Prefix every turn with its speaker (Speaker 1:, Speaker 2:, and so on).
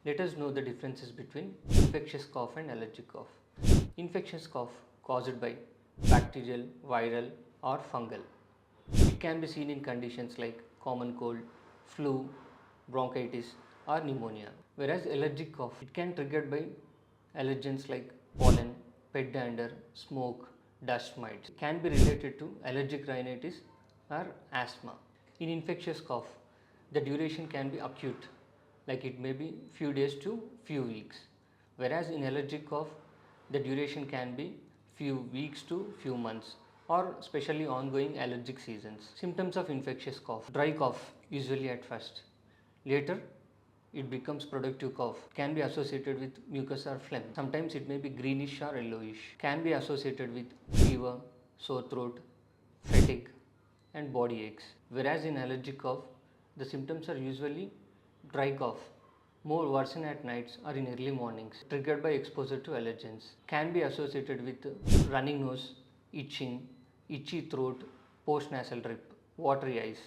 Speaker 1: Let us know the differences between infectious cough and allergic cough. Infectious cough caused by bacterial, viral or fungal. It can be seen in conditions like common cold, flu, bronchitis or pneumonia. Whereas allergic cough, it can be triggered by allergens like pollen, pet dander, smoke, dust mites. It can be related to allergic rhinitis or asthma. In infectious cough, the duration can be acute, like it may be few days to few weeks. Whereas in allergic cough, the duration can be few weeks to few months or especially ongoing allergic seasons. Symptoms of infectious cough: dry cough usually at first. Later it becomes productive cough. Can be associated with mucus or phlegm. Sometimes it may be greenish or yellowish. Can be associated with fever, sore throat, fatigue and body aches. Whereas in allergic cough, the symptoms are usually dry cough, more worsen at nights or in early mornings, triggered by exposure to allergens. Can be associated with running nose, itching, itchy throat, postnasal drip, watery eyes.